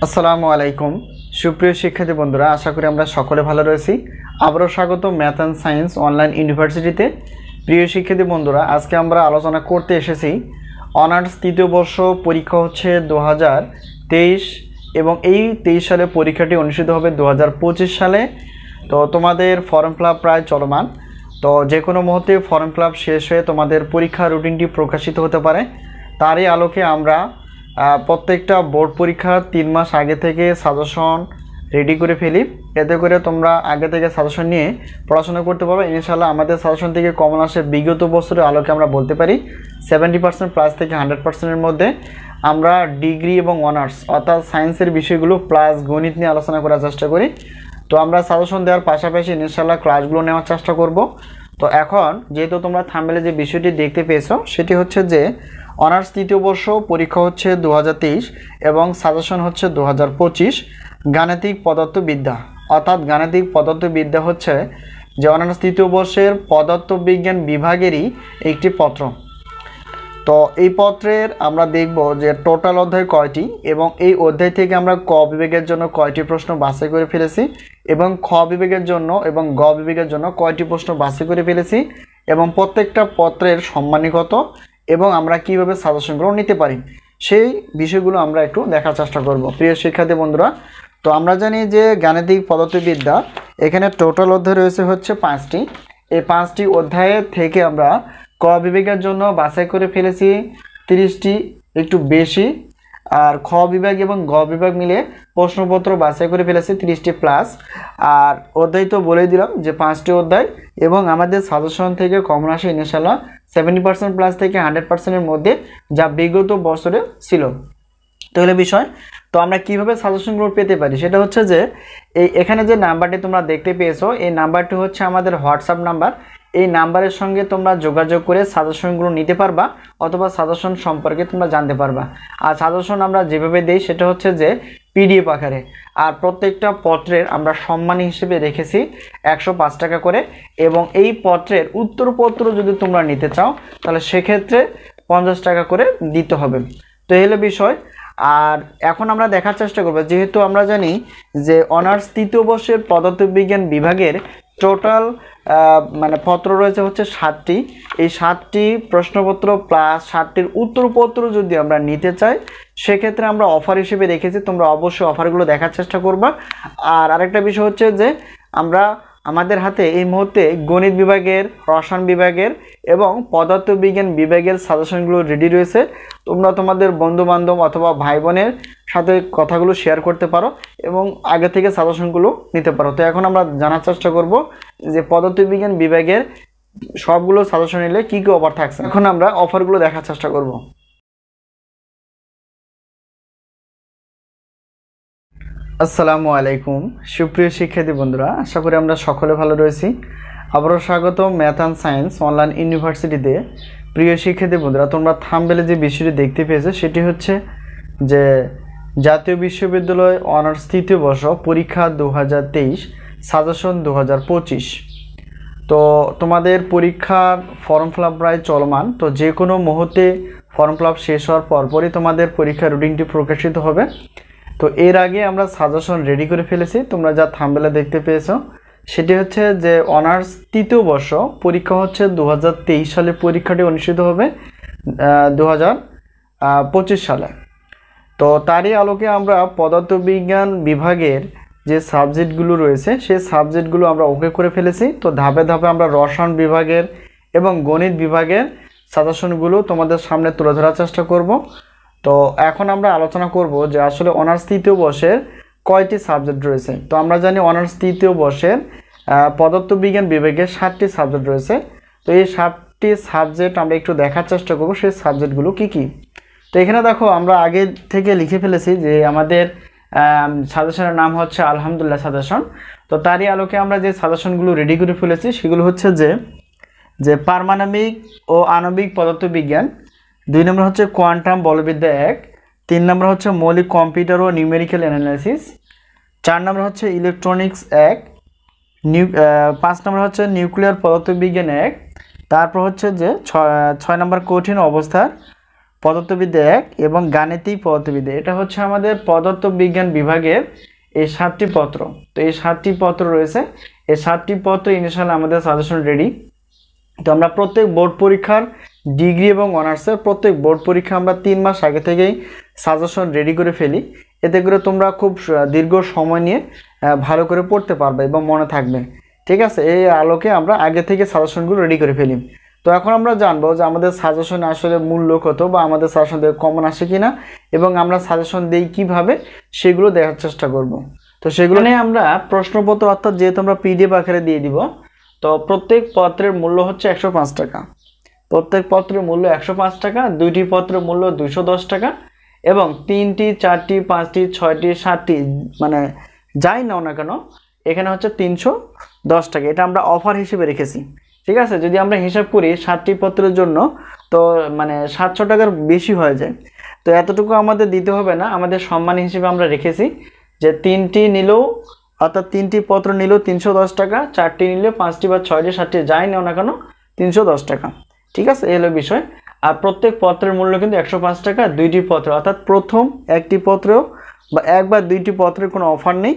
আসসালামু আলাইকুম সুপ্রিয় শিক্ষার্থী বন্ধুরা, আশা করি আমরা সকলে ভালো রয়েছি। আবারও স্বাগত ম্যাথ অ্যান্ড সায়েন্স অনলাইন ইউনিভার্সিটিতে। প্রিয় শিক্ষার্থী বন্ধুরা, আজকে আমরা আলোচনা করতে এসেছি অনার্স তৃতীয় বর্ষ পরীক্ষা হচ্ছে 2023 এবং এই 23 সালে পরীক্ষাটি অনুষ্ঠিত হবে 2025 সালে। তো তোমাদের ফর্ম ফিল আপ প্রায় চলমান, তো যে কোনো মুহূর্তে ফর্ম ফিল আপ শেষ হয়ে তোমাদের পরীক্ষার রুটিনটি প্রকাশিত হতে পারে। তারই আলোকে আমরা প্রত্যেকটা বোর্ড পরীক্ষার 3 মাস আগে থেকে সাজেশন রেডি করে ফেলি, এতে করে তোমরা আগে থেকে সাজেশন নিয়ে পড়াশোনা করতে পারবে। ইনশাআল্লাহ আমাদের সাজেশন থেকে কমন আসে বিগত বছরের আলোকে আমরা বলতে পারি 70% প্লাস থেকে 100%-এর মধ্যে আমরা ডিগ্রি এবং অনার্স অর্থাৎ সায়েন্সের বিষয়গুলো প্লাস গণিত নিয়ে আলোচনা করার চেষ্টা করি। তো আমরা সাজেশন দেওয়ার পাশাপাশি ইনশাআল্লাহ ক্লাসগুলো নেওয়ার চেষ্টা করব। তো এখন যেহেতু তোমরা থাম্বনেলে যে বিষয়টি দেখতে পেয়েছো সেটি হচ্ছে যে অনার্স তৃতীয় বর্ষ পরীক্ষা হচ্ছে 2023 এবং সাজেশন হচ্ছে 2025 গাণিতিক পদার্থবিদ্যা। অর্থাৎ গাণিতিক পদার্থবিদ্যা হচ্ছে যে অনার্স তৃতীয় বর্ষের পদার্থবিজ্ঞান বিভাগেরই একটি পত্র। তো এই পত্রের আমরা দেখব যে টোটাল অধ্যায় কয়টি এবং এই অধ্যায় থেকে আমরা ক বিভাগের জন্য কয়টি প্রশ্ন বাছাই করে ফেলেছি এবং খ বিভাগের জন্য এবং গ বিভাগের জন্য কয়টি প্রশ্ন বাছাই করে ফেলেছি এবং প্রত্যেকটা পত্রের সম্মানী কত এবং আমরা কিভাবে সাজেশনগুলো নিতে পারি সেই বিষয়গুলো আমরা একটু দেখার চেষ্টা করব। প্রিয় শিক্ষার্থী বন্ধুরা, তো আমরা জানি যে গাণিতিক পদার্থবিদ্যা এখানে টোটাল অধ্যায় রয়েছে হচ্ছে 5টি। এই 5টি অধ্যায়ে থেকে আমরা ক বিভাগের জন্য বাছাই করে ফেলেছি 30টি, একটু বেশি। আর খ বিভাগ এবং গ বিভাগ মিলে প্রশ্নপত্র বাছাই করে ফেলেছি 30টি প্লাস। আর অধ্যায় তো বলেই দিলাম যে 5টি অধ্যায় এবং আমাদের সাজেশন থেকে কমন আসে ইনশাআল্লাহ 70% প্লাস থেকে 100%-এর মধ্যে, যা বিগত বছরে ছিল। তাহলে বিষয় তো আমরা কিভাবে সাজেশনগুলো পেতে পারি সেটা হচ্ছে যে এখানে যে নাম্বারটি তোমরা দেখতে পেয়েছো এই নাম্বারটি হচ্ছে আমাদের হোয়াটসঅ্যাপ নাম্বার। এই নাম্বারের সঙ্গে তোমরা যোগাযোগ করে সাজেশনগুলো নিতে পারবা অথবা সাজেশন সম্পর্কে তোমরা জানতে পারবা। আর সাজেশন আমরা যেভাবে দেই সেটা হচ্ছে যে পিডিএফ আকারে। আর প্রত্যেকটা পত্রের আমরা সম্মানী হিসেবে রেখেছি 105 টাকা করে এবং এই পত্রের উত্তরপত্র যদি তোমরা নিতে চাও তাহলে সেক্ষেত্রে 50 টাকা করে দিতে হবে। তো এই হলো বিষয়। আর এখন আমরা দেখার চেষ্টা করব, যেহেতু আমরা জানি যে অনার্স তৃতীয় বর্ষের পদার্থবিজ্ঞান বিভাগের টোটাল পত্র রয়েছে হচ্ছে 7টি। এই 7টি প্রশ্নপত্র প্লাস 7টির উত্তরপত্র যদি আমরা নিতে চাই সেক্ষেত্রে আমরা অফার হিসেবে রেখেছি, তোমরা অবশ্যই অফারগুলো দেখার চেষ্টা করবা। আর আরেকটা বিষয় হচ্ছে যে আমাদের হাতে এই মুহূর্তে গণিত বিভাগের, রসায়ন বিভাগের এবং পদার্থবিজ্ঞান বিভাগের সাজেশনগুলো রেডি রয়েছে। তোমরা তোমাদের বন্ধুবান্ধব অথবা ভাই বোনের সাথে কথাগুলো শেয়ার করতে পারো এবং আগে থেকে সাজেশনগুলো নিতে পারো। তো এখন আমরা জানার চেষ্টা করব যে পদার্থবিজ্ঞান বিভাগের সবগুলো সাজেশন নিলে কী কী অফার থাকছে। এখন আমরা অফারগুলো দেখার চেষ্টা করব। আসসালামু আলাইকুম সুপ্রিয় শিক্ষার্থী বন্ধুরা, আশা করি আমরা সকলে ভালো রয়েছি। আবারও স্বাগত ম্যাথ অ্যান্ড সায়েন্স অনলাইন ইউনিভার্সিটিতে। প্রিয় শিক্ষার্থী বন্ধুরা, তোমরা থাম্বনেলে যে বিষয়টি দেখতে পেয়েছো সেটি হচ্ছে যে জাতীয় বিশ্ববিদ্যালয় অনার্স তৃতীয় বর্ষ পরীক্ষা 2023 সাজেশন 2025। তো তোমাদের পরীক্ষার ফর্ম ফিল আপ প্রায় চলমান, তো যে কোনো মুহূর্তে ফর্ম ফিল আপ শেষ হওয়ার পরপরই তোমাদের পরীক্ষার রুটিনটি প্রকাশিত হবে। তো এর আগে আমরা সাজেশন রেডি করে ফেলেছি, তোমরা যা থাম্বনেলে দেখতে পেয়েছো সেটি হচ্ছে যে অনার্স তৃতীয় বর্ষ পরীক্ষা হচ্ছে 2023 সালে পরীক্ষাটি অনুষ্ঠিত হবে 2025 সালে। তো তারই আলোকে আমরা পদার্থবিজ্ঞান বিভাগের যে সাবজেক্টগুলো রয়েছে সেই সাবজেক্টগুলো আমরা ওকে করে ফেলেছি। তো ধাপে ধাপে আমরা রসায়ন বিভাগের এবং গণিত বিভাগের সাজেশনগুলো তোমাদের সামনে তুলে ধরার চেষ্টা করব। তো এখন আমরা আলোচনা করব যে আসলে অনার্স তৃতীয় বর্ষের কয়টি সাবজেক্ট রয়েছে। তো আমরা জানি অনার্স তৃতীয় বর্ষের পদার্থবিজ্ঞান বিভাগের 7টি সাবজেক্ট রয়েছে। তো এই 7টি সাবজেক্ট আমরা একটু দেখার চেষ্টা করব সেই সাবজেক্টগুলো কি কি। তো এখানে দেখো আমরা আগে থেকে লিখে ফেলেছি যে আমাদের সাজেশনের নাম হচ্ছে আলহামদুলিল্লাহ সাজেশন। তো তারই আলোকে আমরা যে সাজেশনগুলো রেডি করে ফেলেছি সেগুলো হচ্ছে যে পারমাণবিক ও আণবিক পদার্থবিজ্ঞান, 2 নম্বর হচ্ছে কোয়ান্টাম বলবিদ্যা 1, 3 নম্বর হচ্ছে মৌলিক কম্পিউটার ও নিউমেরিক্যাল অ্যানালাইসিস, 4 নম্বর হচ্ছে ইলেকট্রনিক্স 1, 5 নম্বর হচ্ছে নিউক্লিয়ার পদার্থবিজ্ঞান 1, তারপর হচ্ছে যে 6 নম্বর কঠিন অবস্থার পদার্থবিদ্যা 1 এবং গাণিতিক পদার্থবিদ্যা, এটা হচ্ছে আমাদের পদার্থবিজ্ঞান বিভাগের এই 7টি পত্র। তো এই 7টি পত্র রয়েছে, এই 7টি পত্র ইনশাআল্লাহ আমাদের সাজেশন রেডি। তো আমরা প্রত্যেক বোর্ড পরীক্ষার ডিগ্রি এবং অনার্সের প্রত্যেক বোর্ড পরীক্ষা আমরা 3 মাস আগে থেকেই সাজেশন রেডি করে ফেলি, এতে করে তোমরা খুব দীর্ঘ সময় নিয়ে ভালো করে পড়তে পারবে এবং মনে থাকবে। ঠিক আছে, এই আলোকে আমরা আগে থেকে সাজেশনগুলো রেডি করে ফেলি। তো এখন আমরা জানবো যে আমাদের সাজেশনে আসলে মূল্য কত বা আমাদের সাজেশন থেকে কমন আসে কিনা এবং আমরা সাজেশন দিই কিভাবে, সেগুলো দেখার চেষ্টা করব। তো সেগুলো নিয়ে আমরা প্রশ্নপত্র অর্থাৎ যেহেতু আমরা পিডিএফ আকারে দিয়ে দিব, তো প্রত্যেক পত্রের মূল্য হচ্ছে 105 টাকা। প্রত্যেক পত্রের মূল্য 105 টাকা, 2টি পত্রের মূল্য 210 টাকা এবং 3টি 4টি 5টি 6টি 7টি মানে যাই নাও না কেন এখানে হচ্ছে 310 টাকা। এটা আমরা অফার হিসেবে রেখেছি। ঠিক আছে, যদি আমরা হিসাব করি 7টি পত্রের জন্য তো মানে 700 টাকার বেশি হয়ে যায়। তো এতটুকু আমাদের দিতে হবে না, আমাদের সম্মান হিসেবে আমরা রেখেছি যে 3টি নিলেও অর্থাৎ 3টি পত্র নিলেও 310 টাকা, 4টি নিলে 5টি বা 6টি 7টি যাই নাও না কেন 310 টাকা। ঠিক আছে, এই হলো বিষয়। আর প্রত্যেক পত্রের মূল্য কিন্তু 105 টাকা, 2টি পত্র অর্থাৎ প্রথম একটি পত্রেও বা এক বা 2টি পত্রের কোনো অফার নেই,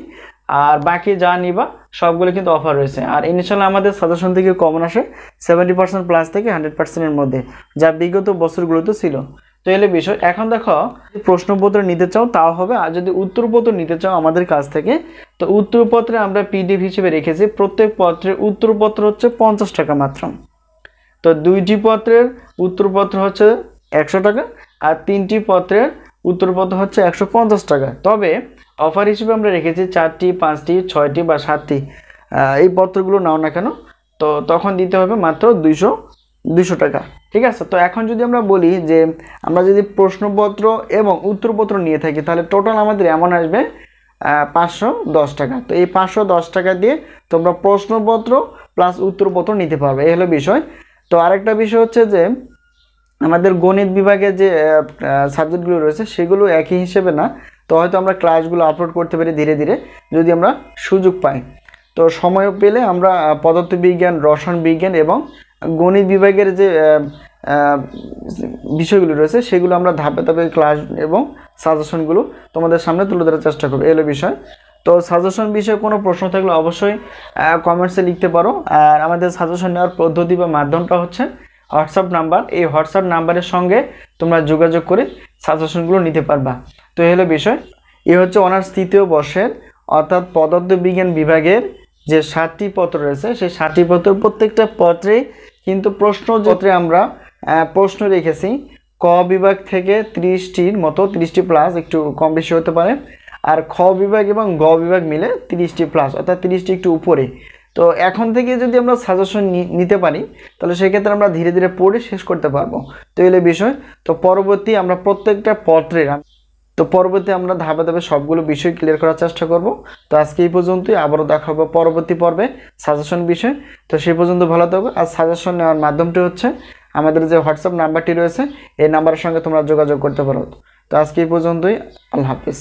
আর বাকি যা নিবা সবগুলো কিন্তু অফার রয়েছে। আর ইনশাআল্লাহ আমাদের সাজেশন থেকে কমন আসে 70% প্লাস থেকে 100%-এর মধ্যে, যা বিগত বছরগুলোতে ছিল। তো এলে বিষয়। এখন দেখো, প্রশ্নপত্র নিতে চাও তাও হবে, আর যদি উত্তরপত্র নিতে চাও আমাদের কাছ থেকে, তো উত্তরপত্রে আমরা পিডিএফ হিসেবে রেখেছি। প্রত্যেক পত্রের উত্তরপত্র হচ্ছে 50 টাকা মাত্র। তো 2টি পত্রের উত্তরপত্র হচ্ছে 100 টাকা আর 3টি পত্রের উত্তরপত্র হচ্ছে 150 টাকা। তবে অফার হিসেবে আমরা রেখেছি 4টি 5টি 6টি বা 7টি এই পত্রগুলো নাও না কেন, তো তখন দিতে হবে মাত্র 200 টাকা। ঠিক আছে, তো এখন যদি আমরা বলি যে আমরা যদি প্রশ্নপত্র এবং উত্তরপত্র নিয়ে থাকি তাহলে টোটাল আমাদের এমন আসবে 510 টাকা। তো এই 510 টাকা দিয়ে তোমরা প্রশ্নপত্র প্লাস উত্তরপত্র নিতে পারবে, এই হলো বিষয়। তো আরেকটা বিষয় হচ্ছে যে আমাদের গণিত বিভাগের যে সাবজেক্টগুলো রয়েছে সেগুলো একই হিসেবে না, তো হয়তো আমরা ক্লাসগুলো আপলোড করতে পারি ধীরে ধীরে যদি আমরা সুযোগ পাই। তো সময় পেলে আমরা পদার্থবিজ্ঞান, রসায়ন বিজ্ঞান এবং গণিত বিভাগের যে বিষয়গুলো রয়েছে সেগুলো আমরা ধাপে ধাপে ক্লাস এবং সাজেশনগুলো তোমাদের সামনে তুলে ধরার চেষ্টা করবো, এলো বিষয়। তো সাজেশন বিষয়ে কোনো প্রশ্ন থাকলে অবশ্যই কমেন্টসে লিখতে পারো। আর আমাদের সাজেশন নেওয়ার পদ্ধতি বা মাধ্যমটা হচ্ছে হোয়াটসঅ্যাপ নাম্বার, এই হোয়াটসঅ্যাপ নাম্বারের সঙ্গে তোমরা যোগাযোগ করে সাজেশনগুলো নিতে পারবা। তো এই হলো বিষয়। এই হচ্ছে অনার্স 3য় বর্ষের অর্থাৎ পদার্থবিজ্ঞান বিভাগের যে 7টি পত্র রয়েছে সেই 7টি পত্র প্রত্যেকটা পত্রে কিন্তু প্রশ্নপত্রে আমরা প্রশ্ন রেখেছি ক বিভাগ থেকে 30টির মতো, 30টি প্লাস, একটু কম বেশি হতে পারে, আর খ বিভাগ এবং গ বিভাগ মিলে 30টি প্লাস অর্থাৎ 30টি একটু উপরে। তো এখন থেকে যদি আমরা সাজেশন নিতে পারি তাহলে সেক্ষেত্রে আমরা ধীরে ধীরে পড়ে শেষ করতে পারবো। তো এই বিষয়। তো পরবর্তী আমরা প্রত্যেকটা পত্রের আমরা ধাপে ধাপে সবগুলো বিষয় ক্লিয়ার করার চেষ্টা করব। তো আজকে এই পর্যন্তই, আবারও দেখা হবে পরবর্তী পর্বে সাজেশন বিষয়। তো সেই পর্যন্ত ভালো থাকবে। আর সাজেশন নেওয়ার মাধ্যমটি হচ্ছে আমাদের যে হোয়াটসঅ্যাপ নাম্বারটি রয়েছে এই নাম্বারের সঙ্গে তোমরা যোগাযোগ করতে পারো। তো আজকে এই পর্যন্তই, আল্লাহ হাফিজ।